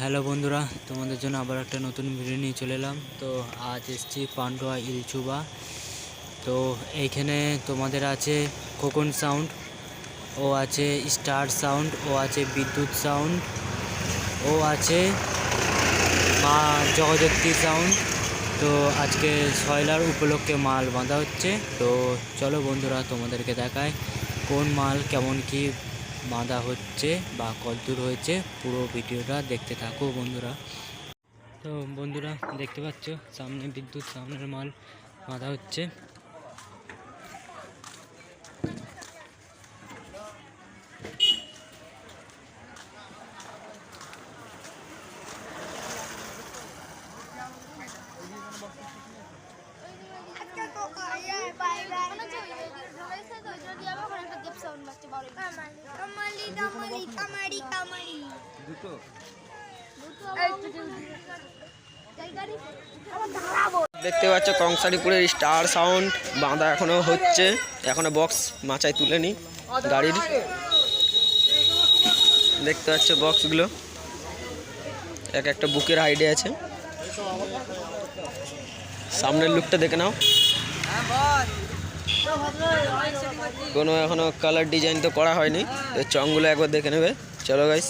Hello বন্ধুরা, তোমাদের জন্য আবার একটা নতুন ভিডিও নিয়ে চলে এলাম। তো আজ এসেছি পান্ডুয়া ইলচুবা। তো এইখানে তোমাদের আছে খোকন সাউন্ড, ও আছে স্টার সাউন্ড, ও আছে বিদ্যুৎ সাউন্ড, ও আছে মা জগদ্ধাত্রী সাউন্ড। তো আজকে সয়লার উপলক্ষে মাল বাঁধা হচ্ছে। তো চলো বন্ধুরা, তোমাদেরকে দেখায় কোন মাল কেমন কি বাঁধা হচ্ছে বা কতদূর হয়েছে। পুরো ভিডিওটা দেখতে থাকো বন্ধুরা। তো বন্ধুরা দেখতে পাচ্ছ সামনে বিদ্যুৎ সামনের মাল বাঁধা হচ্ছে। দেখতে পাচ্ছ কংসারিপুরের স্টার সাউন্ড বাঁধা এখনো হচ্ছে, এখনো বক্স মাচায় তুলেনি গাড়ির। দেখতে পাচ্ছ বক্সগুলো এক একটা বুকের হাইডে আছে। সামনের লুকটা দেখে নাও, কোনো এখনো কালার ডিজাইন তো করা হয়নি। তো চংগুলো একবার দেখে নেবে। চলো গাইস,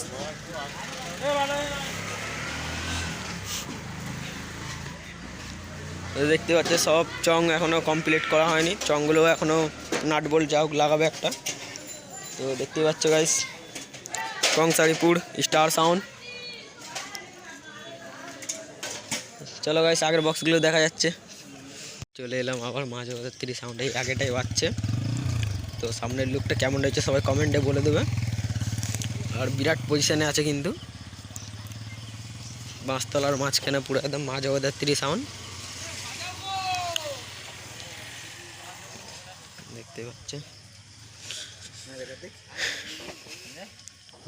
দেখতে পাচ্ছে সব চং এখনো কমপ্লিট করা হয়নি, চংগুলো এখনো নাট বোল্ট যা হোক লাগাবে একটা। তো দেখতে পাচ্ছ গাইস কংসারিপুর স্টার সাউন্ড। চলো গাইস, আগের বক্সগুলো দেখা যাচ্ছে। চলে এলাম আবার মা জগদ্ধাত্রী সাউন্ড, এই আগেটাই বাজছে। তো সামনের লুকটা কেমন রয়েছে সবাই কমেন্টে বলে দেবে। আর বিরাট পজিশনে আছে কিন্তু, বাঁশতলার মাঝখানে পুরো একদম মা জগদ্ধাত্রী সাউন্ড দেখতে পাচ্ছে।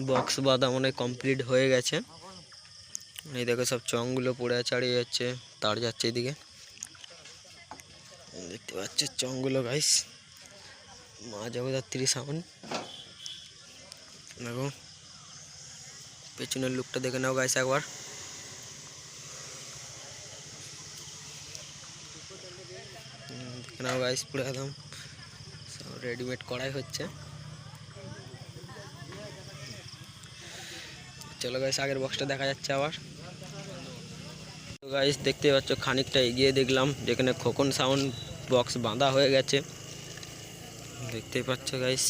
বক্স বাঁধা মনে কমপ্লিট হয়ে গেছে। এই দেখো সব চংগুলো পড়ে ছাড়িয়ে যাচ্ছে, তার যাচ্ছে এদিকে। দেখতে পাচ্ছে চংগুলো গাইস, মা জগদ্ধাত্রী সাউন্ড। দেখো পেছনের লুকটা দেখে নাও গাইস একবার। দেখে নাও গাইস, পুরো একদম রেডিমেড করাই হচ্ছে। চলো গাইস, আগের বক্সটা দেখা যাচ্ছে আবার। তো গাইস দেখতে পাচ্ছ খানিকটা এগিয়ে দেখলাম যেখানে খোকন সাউন্ড বক্স বাঁধা হয়ে গেছে। দেখতেই পাচ্ছ গাইস।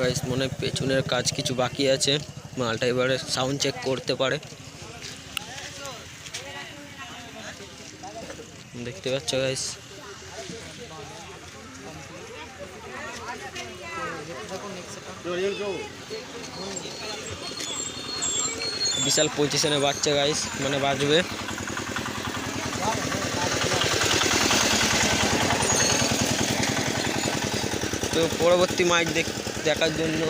গাইস মনে হয় পেছনের কাজ কিছু বাকি আছে, মালটা এবারে সাউন্ড চেক করতে পারে। দেখতে পাচ্ছ গাইস, বিশাল পজিশনে বাজছে গাইস, মানে বাজবে। তো পরবর্তী মাইক দেখার জন্য